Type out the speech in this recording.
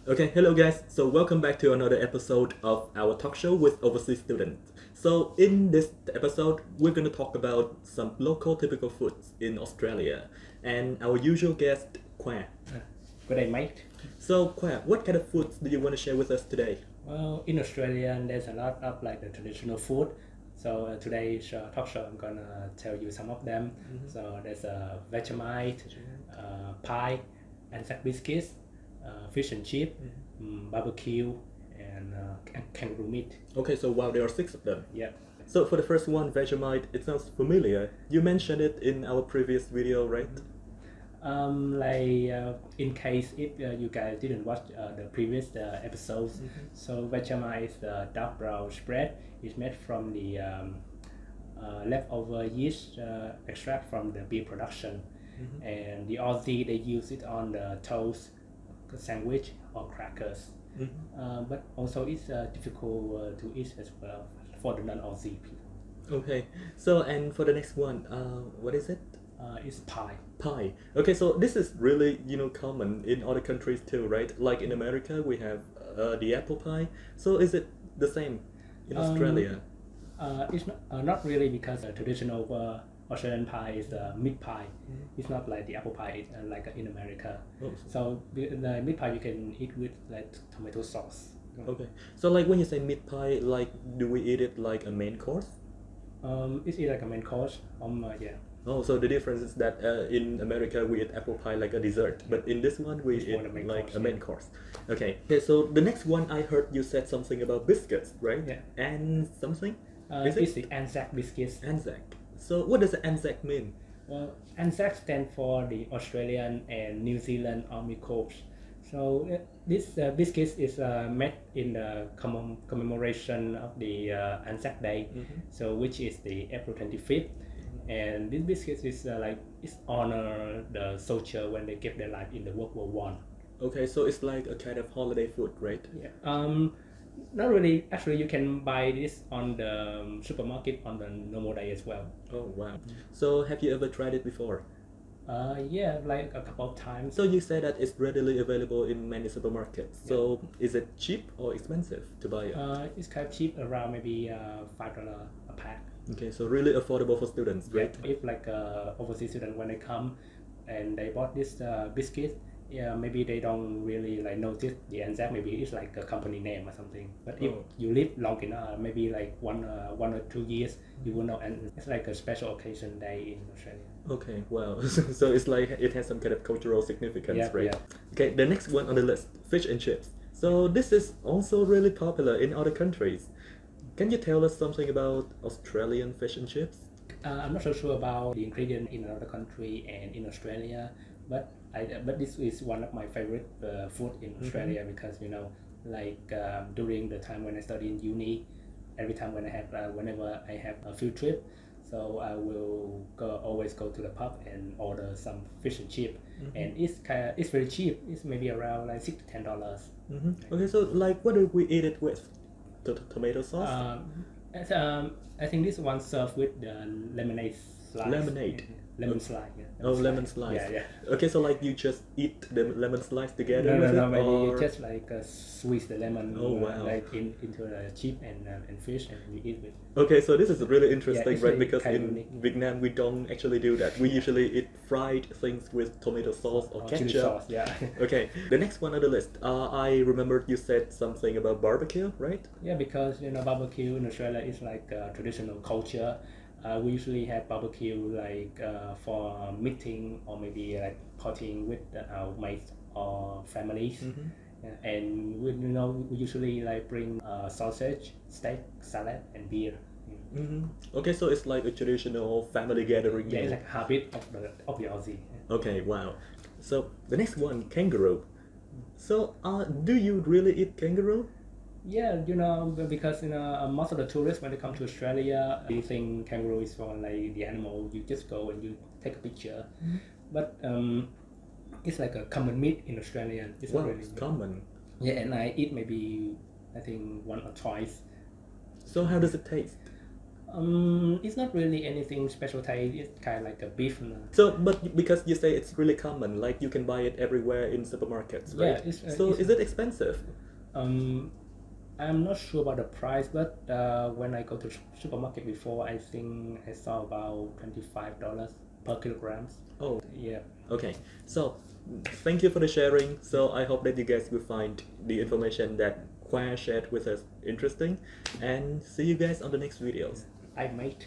Okay, hello guys. So welcome back to another episode of our talk show with overseas students. So in this episode, we're going to talk about some local typical foods in Australia and our usual guest, Khoa. Good day, mate. So Khoa, what kind of foods do you want to share with us today? Well, in Australia, there's a lot of like the traditional food. So today's talk show, I'm gonna tell you some of them. So there's a Vegemite, pie, Anzac Biscuits, fish and chip, barbecue, and kangaroo meat. Okay, so wow, there are 6 of them. Yeah. So for the first one, Vegemite, it sounds familiar. You mentioned it in our previous video, right? In case if you guys didn't watch the previous episodes, so Vegemite is the dark brown spread. It's made from the leftover yeast extract from the beer production, and the Aussie they use it on the toast, sandwich, or crackers. But also it's difficult to eat as well for the non-Aussie people. Okay, so and for the next one, what is it? It's pie. Pie. Okay, so this is really, common in other countries too, right? Like in America, we have the apple pie. So is it the same in Australia? It's not really, because the traditional Australian pie is the meat pie. It's not like the apple pie like in America. Oh. So the meat pie you can eat with like tomato sauce. Okay, so like when you say meat pie, like do we eat it like a main course? It's like a main course. Yeah. Oh, so the difference is that in America we eat apple pie like a dessert, but in this one we It's eat more the main like course, a main course. Okay. Okay, so the next one I heard you said something about biscuits, right? Yeah. And something? Is It's it the Anzac Biscuits. Anzac? So what does Anzac mean? Well, Anzac stands for the Australian and New Zealand Army Corps. So this biscuits is made in the commemoration of the Anzac Day, so which is the April 25th. And this biscuits is it's honor the soldier when they gave their life in the World War One. Okay, so it's like a kind of holiday food, right? Yeah. Not really. Actually, you can buy this on the supermarket on the normal day as well. Oh wow. So have you ever tried it before? Yeah, like a couple of times. So you said that it's readily available in many supermarkets. So is it cheap or expensive to buy it? It's kind of cheap, around maybe $5 a pack. Okay, so really affordable for students, right? Yeah. If like overseas student, when they come and they bought this biscuit, yeah, maybe they don't really like notice the Anzac. Maybe it's like a company name or something. But if you live long enough, maybe like one or 2 years, you will know. And it's like a special occasion day in Australia. Okay, wow. So it's like it has some kind of cultural significance, Yeah, right? yeah. Okay, the next one on the list, fish and chips. So this is also really popular in other countries. Can you tell us something about Australian fish and chips? I'm not so sure about the ingredient in another country and in Australia, but this is one of my favorite food in Australia, because during the time when I study in uni, every time when I have whenever I have a field trip, so I will always go to the pub and order some fish and chip, and it's very cheap. It's maybe around like $6 to $10. Okay, so like what do we eat it with? Tomato sauce? I think this one served with the lemonade slice. Lemonade? Lemon slice. Yeah. Oh, lemon slice. Yeah. Okay, so like you just eat the lemon slice together with No, it? maybe Or... you just squeeze the lemon wow. into the chip and fish, and you eat with. Okay, so this is really interesting, it's right? really Because kind of in unique. Vietnam we don't actually do that. We usually eat fried things with tomato sauce or ketchup. Chili sauce, yeah. Okay, the next one on the list. I remembered you said something about barbecue, right? Yeah, because barbecue in Australia is like a traditional culture. We usually have barbecue for meeting, or maybe like partying with our mates or families. And we usually usually bring sausage, steak, salad, and beer. Okay, so it's like a traditional family gathering. Yeah, meal. it's like a habit of the Aussie. Okay, wow. So the next one, kangaroo. So do you really eat kangaroo? Yeah, because most of the tourists, when they come to Australia, they think kangaroo is for like the animal. You just go and you take a picture, but it's like a common meat in Australia. It's Wow, not really it's common. Yeah, and I eat maybe I think 1 or twice. So how does it taste? It's not really anything special Thai. It's kind of like a beef. So, but because you say it's really common, like you can buy it everywhere in supermarkets, right? Yeah, it's, so is it expensive? I'm not sure about the price, but when I go to supermarket before, I think I saw about $25 per kilograms. Oh, Yeah. okay. So, thank you for the sharing. So I hope that you guys will find the information that Khoa shared with us interesting, and see you guys on the next videos. I mate.